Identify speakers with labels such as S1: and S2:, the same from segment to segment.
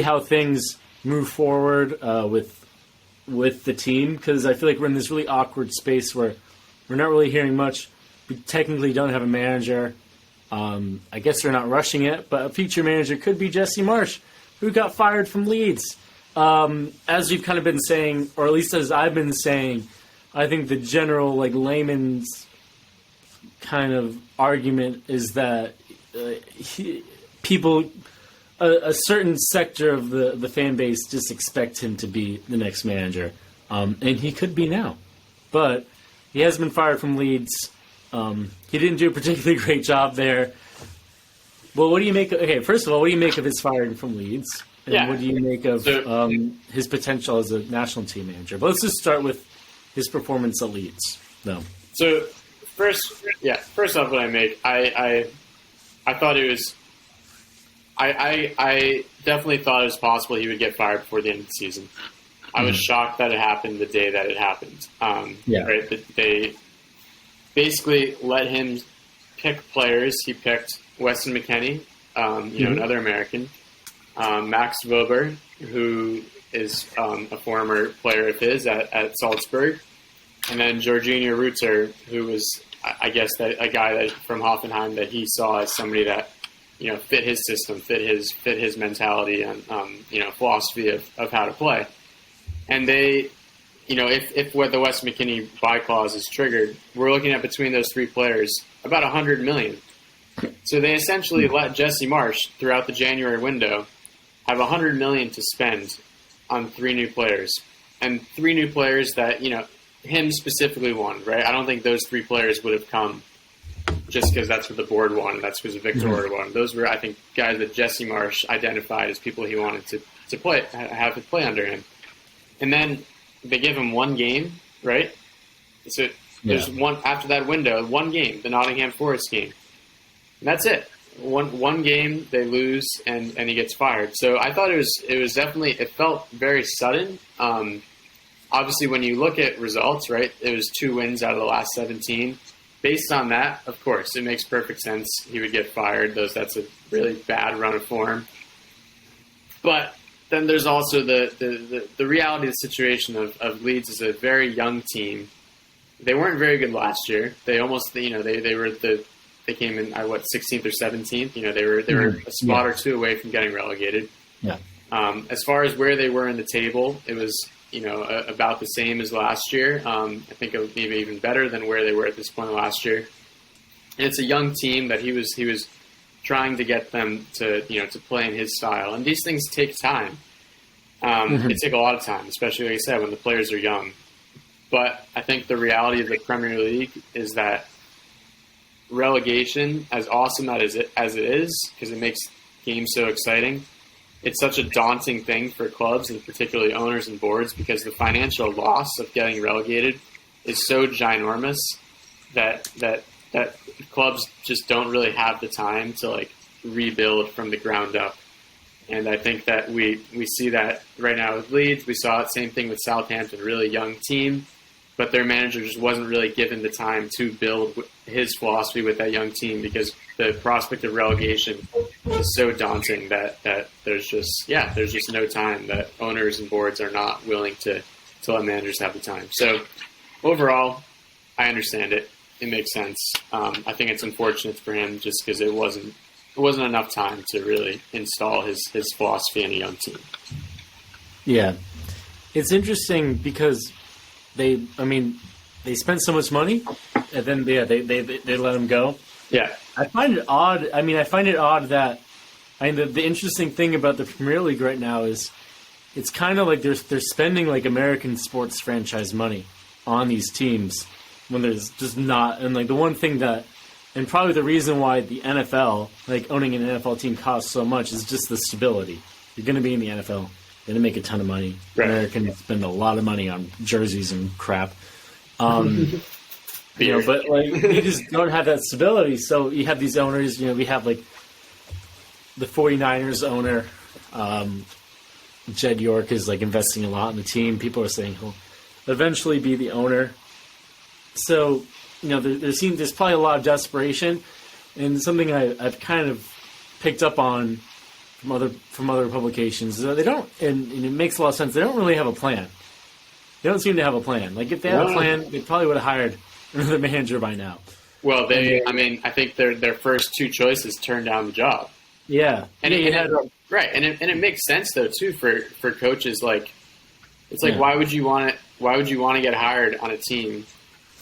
S1: how things move forward with the team, because I feel like we're in this really awkward space where we're not really hearing much. We technically don't have a manager. I guess they're not rushing it, but a future manager could be Jesse Marsch, who got fired from Leeds. As we've kind of been saying, or at least as I've been saying, I think the general layman's kind of argument is that a certain sector of the fan base just expect him to be the next manager, and he could be now, but he has been fired from Leeds. He didn't do a particularly great job there. Well, what do you make? First of all, what do you make of his firing from Leeds? And what do you make of his potential as a national team manager? But let's just start with his performance at Leeds, though.
S2: So first off, what I make, I thought it was, I definitely thought it was possible he would get fired before the end of the season. I was shocked that it happened the day that it happened. Right? They basically let him pick players. He picked Weston McKennie, another American, Max Wober, who is a former player of his at Salzburg, and then Jorginho Rutter, who was, I guess, a guy that from Hoffenheim that he saw as somebody that fit his system, fit his mentality and philosophy of how to play. And they, if what the West McKinney buy clause is triggered, we're looking at between those three players about $100 million. So they essentially let Jesse Marsch throughout the January window have $100 million to spend on three new players, and three new players that him specifically wanted. Right? I don't think those three players would have come just because that's what the board wanted. That's because Victor wanted. Those were, I think, guys that Jesse Marsch identified as people he wanted to play, have to play under him. And then they give him one game, right? So there's one after that window, one game, the Nottingham Forest game. And that's it. One game they lose and he gets fired. So I thought it was definitely, it felt very sudden. Obviously, when you look at results, right, it was 2 wins out of the last 17. Based on that, of course, it makes perfect sense he would get fired. That's a really bad run of form. But then there's also the reality of the situation of Leeds is a very young team. They weren't very good last year. They almost, they came in at 16th or 17th. They were a spot or two away from getting relegated. Yeah. As far as where they were in the table, it was about the same as last year. I think it would be even better than where they were at this point last year. And it's a young team that he was trying to get them to play in his style. And these things take time. They take a lot of time, especially, like I said, when the players are young. But I think the reality of the Premier League is that relegation, as awesome as it is, because it makes games so exciting, it's such a daunting thing for clubs and particularly owners and boards, because the financial loss of getting relegated is so ginormous that clubs just don't really have the time to rebuild from the ground up. And I think that we see that right now with Leeds. We saw it, same thing with Southampton, really young team, but their manager just wasn't really given the time to build his philosophy with that young team, because the prospect of relegation is so daunting that there's just no time, that owners and boards are not willing to let managers have the time. So overall, I understand it. It makes sense. I think it's unfortunate for him just because it wasn't enough time to really install his philosophy in a young team. Yeah.
S1: It's interesting because they spent so much money and then they let him go.
S2: Yeah.
S1: I find it odd. That the interesting thing about the Premier League right now is it's kind of like they're spending American sports franchise money on these teams when there's just not. And the one thing that, and probably the reason why the NFL, owning an NFL team costs so much, is just the stability. You're going to be in the NFL, you're going to make a ton of money.
S2: Right.
S1: Americans spend a lot of money on jerseys and crap. But you just don't have that stability. So you have these owners. We have the 49ers owner, Jed York, is investing a lot in the team. People are saying he'll eventually be the owner. So there's probably a lot of desperation, and something I've kind of picked up on from other publications. They don't, and it makes a lot of sense. They don't really have a plan. They don't seem to have a plan. Like if they had a plan, they probably would have hired another manager by now.
S2: Well, I think their first two choices turned down the job.
S1: Yeah,
S2: and it makes sense though too for coaches. Like it's like why would you want to get hired on a team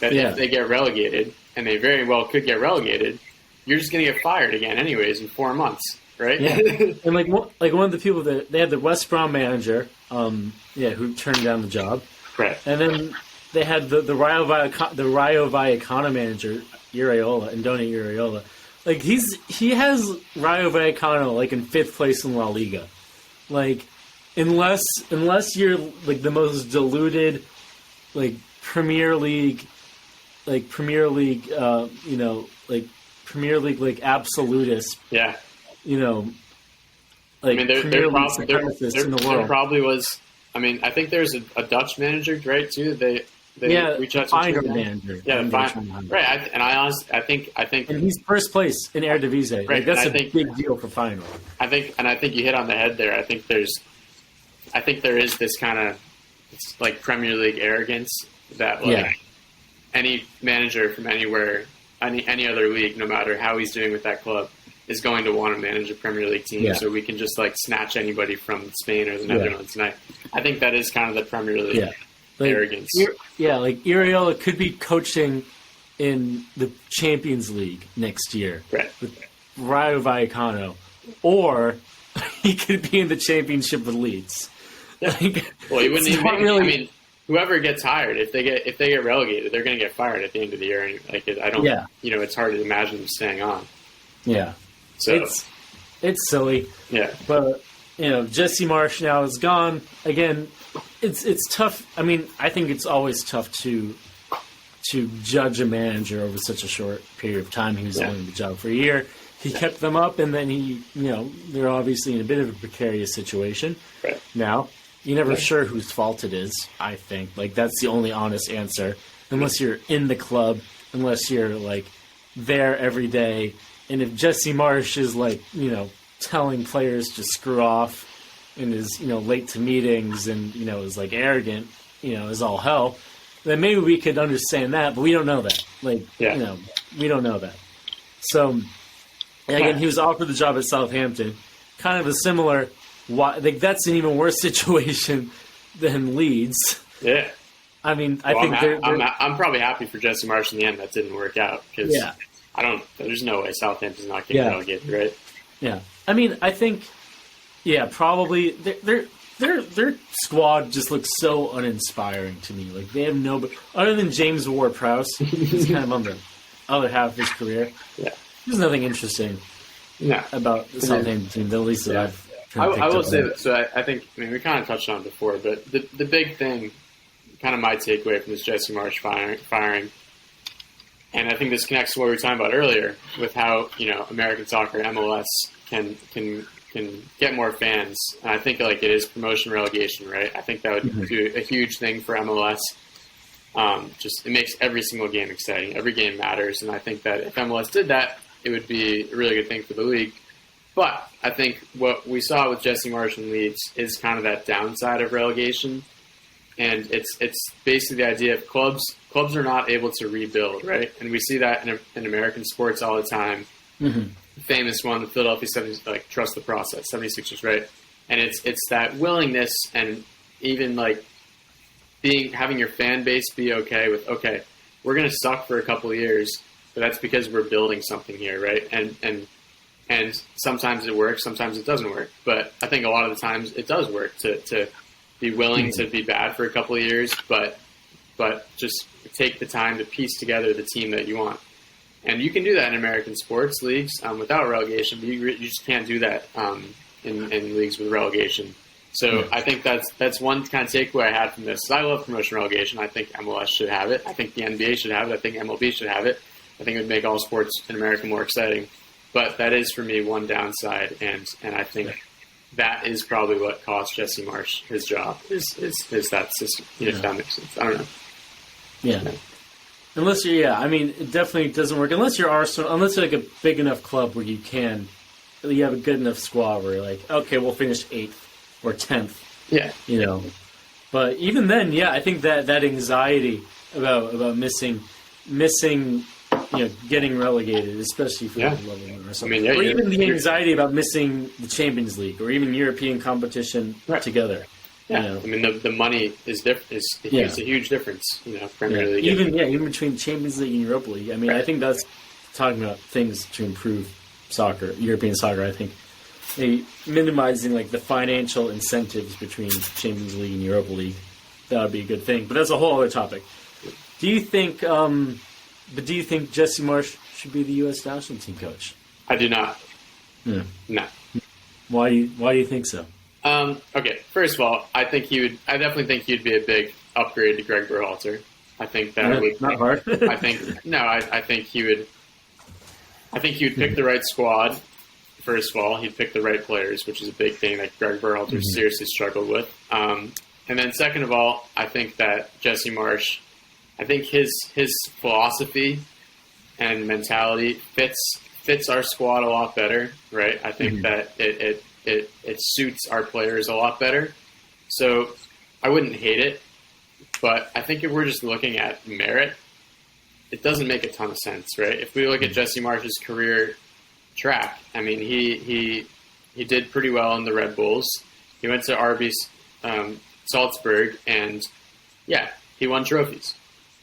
S2: that if they get relegated, and they very well could get relegated, you're just going to get fired again anyways in 4 months, right?
S1: Yeah, and like one of the people that they had the West Brom manager, who turned down the job,
S2: right?
S1: And then they had the Rayo Vallecano manager, Andoni Iraola. Like he has Rayo Vallecano like in 5th place in La Liga. Like unless you're like the most diluted like Premier League Premier League like absolutist.
S2: Yeah.
S1: Like
S2: there
S1: in the world.
S2: There probably was. I mean, I think there's a Dutch manager, right? Too. They reach out to
S1: Feyenoord manager.
S2: Yeah, right. I think,
S1: and he's first place in Eredivisie. Right, like, that's a big deal for Feyenoord.
S2: I think you hit on the head there. I think there is this kind of like Premier League arrogance that any manager from anywhere, any other league, no matter how he's doing with that club, is going to want to manage a Premier League team. Yeah. So we can just like snatch anybody from Spain or the Netherlands. And I think that is kind of the Premier League. Yeah. Like, arrogance.
S1: Like Iraola could be coaching in the Champions League next year with Rayo Vallecano, or he could be in the Championship with Leeds.
S2: Yeah. Well, he wouldn't even. I mean, whoever gets hired, if they get relegated, they're going to get fired at the end of the year. Anyway. Like I don't. Yeah. It's hard to imagine them staying on.
S1: Yeah. So it's silly.
S2: Yeah.
S1: But Jesse Marsch now is gone again. It's tough. I mean, I think it's always tough to judge a manager over such a short period of time. He was only in the job for a year. He kept them up, and then they're obviously in a bit of a precarious situation.
S2: Right.
S1: Now, you're never sure whose fault it is, I think. Like, that's the only honest answer. Unless you're in the club, unless you're, like, there every day. And if Jesse Marsch is, like, telling players to screw off, and is, late to meetings and, is like arrogant, is all hell, then maybe we could understand that, but we don't know that. Like, we don't know that. So, again, he was offered the job at Southampton. Kind of a similar, that's an even worse situation than Leeds.
S2: Yeah.
S1: I mean, I think
S2: I'm probably happy for Jesse Marsch in the end that didn't work out, because there's no way Southampton's not getting relegated, right?
S1: Yeah. I mean, I think, probably their squad just looks so uninspiring to me. Like, they have nobody other than James Ward-Prowse. He's kind of on the other half of his career.
S2: Yeah,
S1: there's nothing interesting about the Southampton team. At least that I've.
S2: I will say that. So I think we kind of touched on it before, but the big thing, kind of my takeaway from this Jesse Marsch firing, and I think this connects to what we were talking about earlier with how American soccer, MLS can get more fans. And I think like it is promotion relegation, right? I think that would do a huge thing for MLS. Just it makes every single game exciting. Every game matters, and I think that if MLS did that, it would be a really good thing for the league. But I think what we saw with Jesse Marsch and Leeds is kind of that downside of relegation, and it's basically the idea of clubs are not able to rebuild, right? And we see that in American sports all the time.
S1: Mm-hmm.
S2: Famous one, the Philadelphia 76ers, like trust the process, 76ers, right? And it's that willingness, and even like having your fan base be okay with, okay, we're going to suck for a couple of years, but that's because we're building something here, right? And sometimes it works, sometimes it doesn't work. But I think a lot of the times it does work to be willing to be bad for a couple of years, but just take the time to piece together the team that you want. And you can do that in American sports leagues without relegation, but you just can't do that in leagues with relegation. So I think that's one kind of takeaway I had from this. I love promotion relegation. I think MLS should have it. I think the NBA should have it. I think MLB should have it. I think it would make all sports in America more exciting. But that is, for me, one downside, and I think that is probably what cost Jesse Marsch his job, is that system. If that makes sense. I don't know.
S1: Yeah. Unless you're, I mean, it definitely doesn't work. Unless you're Arsenal, unless you're like a big enough club where you can, you have a good enough squad where you're like, okay, we'll finish 8th or 10th.
S2: Yeah.
S1: But even then, yeah, I think that anxiety about missing, getting relegated, especially for level 1 or something, or even the anxiety about missing the Champions League or even European competition together.
S2: Yeah, I mean the money is it's a huge difference. Premier League.
S1: Even between Champions League and Europa League. I mean, I think that's talking about things to improve soccer, European soccer. I think minimizing the financial incentives between Champions League and Europa League, that would be a good thing. But that's a whole other topic. Do you think Jesse Marsch should be the U.S. national team coach?
S2: I do not.
S1: No.
S2: Why
S1: do you think so?
S2: Okay, first of all, I definitely think he'd be a big upgrade to Greg Berhalter. I think that would
S1: not hard.
S2: I think he would pick the right squad. First of all, he'd pick the right players, which is a big thing that Greg Berhalter seriously struggled with. And then second of all, I think that Jesse Marsch, I think his philosophy and mentality fits our squad a lot better, right? I think that it suits our players a lot better. So I wouldn't hate it, but I think if we're just looking at merit, it doesn't make a ton of sense, right? If we look at Jesse Marsch's career track, I mean, he did pretty well in the Red Bulls. He went to RB Salzburg, and he won trophies.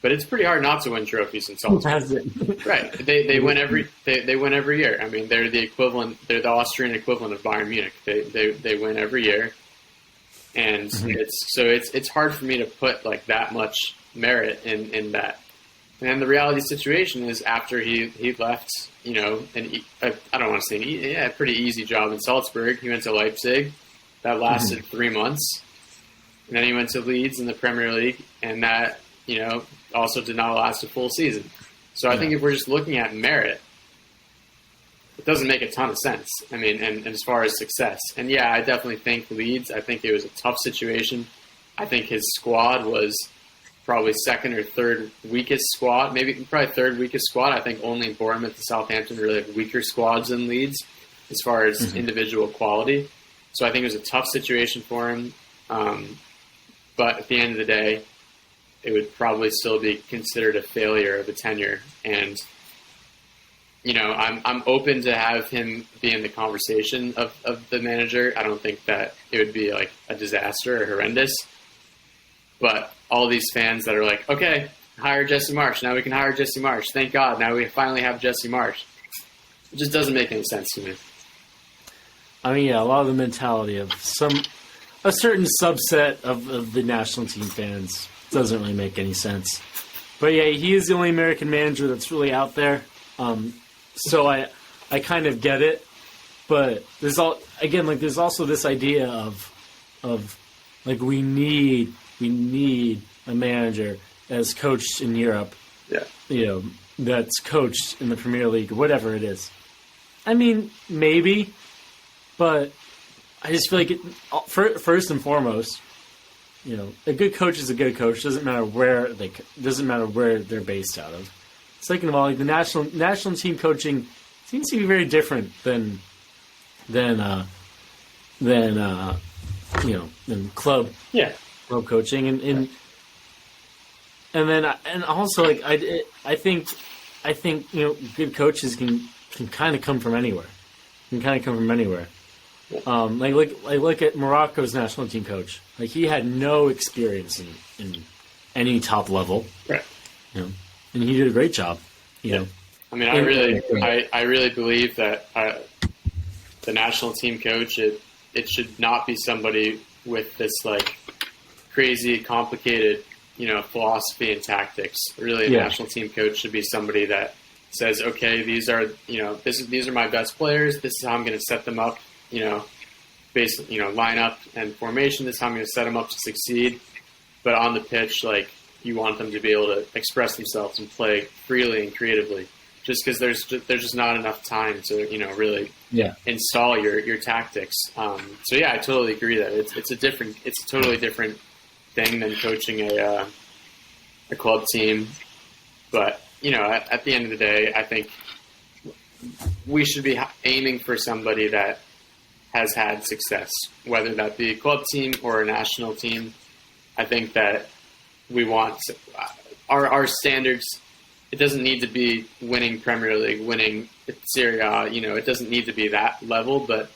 S2: But it's pretty hard not to win trophies in Salzburg. Right. They win every year. I mean, they're the Austrian equivalent of Bayern Munich. They win every year. And it's hard for me to put that much merit in that. And the reality situation is after he left, I don't want to say a pretty easy job in Salzburg. He went to Leipzig. That lasted 3 months. And then he went to Leeds in the Premier League, and that, also did not last a full season. So I think if we're just looking at merit, it doesn't make a ton of sense. I mean, and as far as success. And I definitely think Leeds, I think it was a tough situation. I think his squad was probably second or third weakest squad, probably third weakest squad. I think only Bournemouth and Southampton really have weaker squads than Leeds as far as individual quality. So I think it was a tough situation for him. But at the end of the day, it would probably still be considered a failure of a tenure. And, I'm open to have him be in the conversation of the manager. I don't think that it would be a disaster or horrendous. But all these fans that are like, okay, hire Jesse Marsch. Now we can hire Jesse Marsch. Thank God. Now we finally have Jesse Marsch. It just doesn't make any sense to me.
S1: I mean, a lot of the mentality of a certain subset of the national team fans doesn't really make any sense. But he is the only American manager that's really out there. So I kind of get it. But there's also this idea of we need a manager that's coached in Europe. Yeah. That's coached in the Premier League, whatever it is. I mean, maybe, but I just feel like first and foremost, a good coach is a good coach. Doesn't matter where they're based out of. Second of all, the national team coaching seems to be very different than club coaching and also I think good coaches can kind of come from anywhere. Look at Morocco's national team coach. He had no experience in any top level,
S2: right?
S1: And he did a great job. I
S2: mean, I really believe that the national team coach it should not be somebody with this crazy, complicated philosophy and tactics. Really, a national team coach should be somebody that says, okay, these are my best players. This is how I'm going to set them up. Lineup and formation. This is how I'm going to set them up to succeed. But on the pitch, you want them to be able to express themselves and play freely and creatively. Just because there's just not enough time to really install your tactics. I totally agree that it's a totally different thing than coaching a club team. But at the end of the day, I think we should be aiming for somebody that has had success, whether that be a club team or a national team. I think that we want our standards. It doesn't need to be winning Premier League, winning Serie A. It doesn't need to be that level, but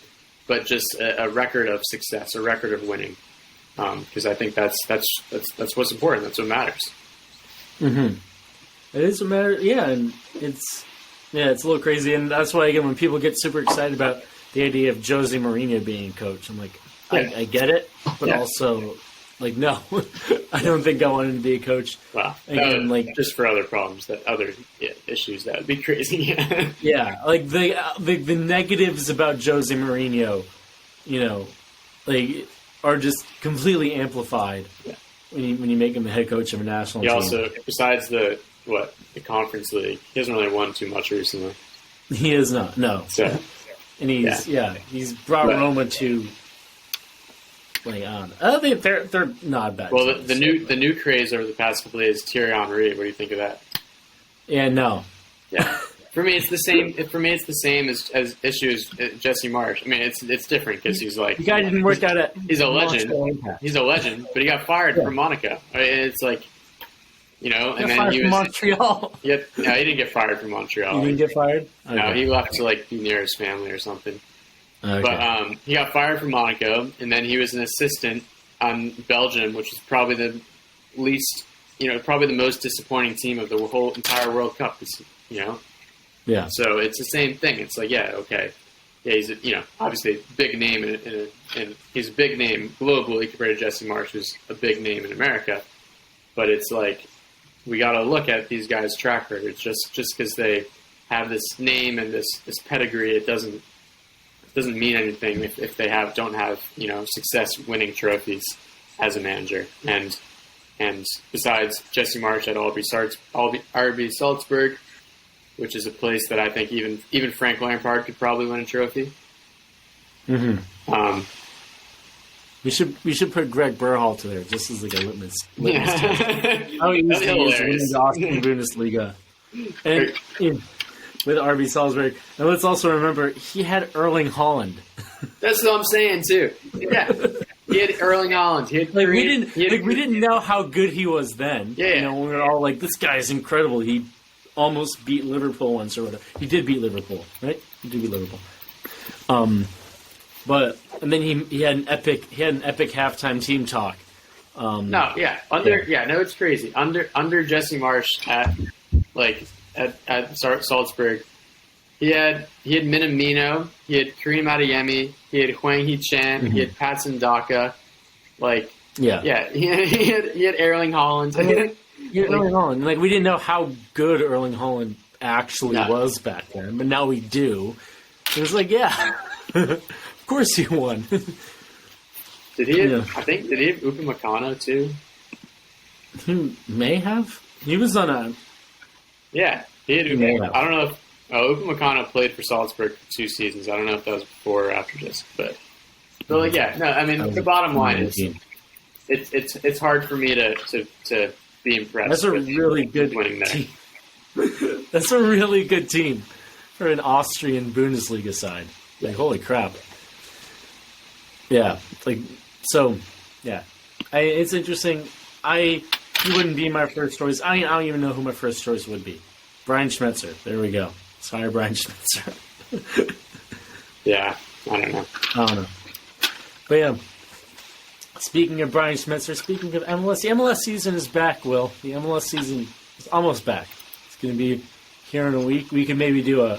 S2: just a record of success, a record of winning. Because I think that's what's important. That's what matters.
S1: Mm-hmm. It is what matters. Yeah, and it's a little crazy, and that's why again when people get super excited about the idea of Jose Mourinho being coach, I'm like, I get it, but also like no, I don't think I want him to be a coach.
S2: Well,
S1: again, like
S2: just for other problems, other issues, that would be crazy.
S1: Yeah, like the negatives about Jose Mourinho, like are just completely amplified when you make him the head coach of a national team.
S2: He also, besides the Conference League, he hasn't really won too much recently.
S1: He is not, no.
S2: So,
S1: and he's brought Roma to. Like, I think they're not bad.
S2: Well, the new craze over the past couple of days is Thierry Henry. What do you think of that?
S1: Yeah, no.
S2: Yeah, for me it's the same. It's the same as issues Jesse Marsch. I mean, it's different because he's like
S1: the guy didn't work out at.
S2: He's a legend. He's a legend, but he got fired from Monaco. I mean, it's like, and then he was
S1: Montreal.
S2: Yeah, no, he didn't get fired from Montreal.
S1: He didn't get fired. Okay.
S2: No, he left to be near his family or something.
S1: Okay.
S2: But he got fired from Monaco, and then he was an assistant on Belgium, which is probably the least, probably the most disappointing team of the whole entire World Cup.
S1: Yeah.
S2: So it's the same thing. It's like, okay, he's obviously a big name, and he's a big name globally compared to Jesse Marsch, who's a big name in America. But it's like we got to look at these guys' track records. Just because they have this name and this pedigree, it doesn't mean anything if they don't have success winning trophies as a manager. And besides Jesse Marsch at RB Salzburg, which is a place that I think even Frank Lampard could probably win a trophy.
S1: Mm-hmm. We should put Greg Berhalter there just as like a litmus test. How easy is winning the Austrian Bundesliga and with RB Salzburg. And let's also remember, he had Erling Haaland.
S2: That's what I'm saying, too. Yeah. He had Erling Haaland.
S1: We didn't know how good he was then.
S2: Yeah.
S1: When we were all like, this guy is incredible. He almost beat Liverpool once or whatever. He did beat Liverpool, right? He did beat Liverpool. And then he had an epic halftime team talk.
S2: It's crazy. Under Jesse Marsch at Salzburg, he had Minamino, he had Karim Adeyemi, he had Hwang Hee-chan, he had Patson Daka, he had Erling Haaland.
S1: Erling Haaland. Like, we didn't know how good Erling Haaland actually was back then, but now we do. It was like, of course he won.
S2: Did he have Upamecano too?
S1: He may have. He was on a...
S2: Yeah, he had Upamecano. I don't know if Upamecano played for Salzburg for 2 seasons. I don't know if that was before or after this, but the bottom line is it's hard for me to be impressed.
S1: That's a really good team. That's a really good team for an Austrian Bundesliga side. Like, holy crap. Yeah, it's interesting. He wouldn't be my first choice. I don't even know who my first choice would be. Brian Schmetzer. There we go. Let's hire Brian Schmetzer.
S2: Yeah, I don't know.
S1: But yeah, speaking of Brian Schmetzer, speaking of MLS, the MLS season is back, Will. The MLS season is almost back. It's going to be here in a week. We can maybe do a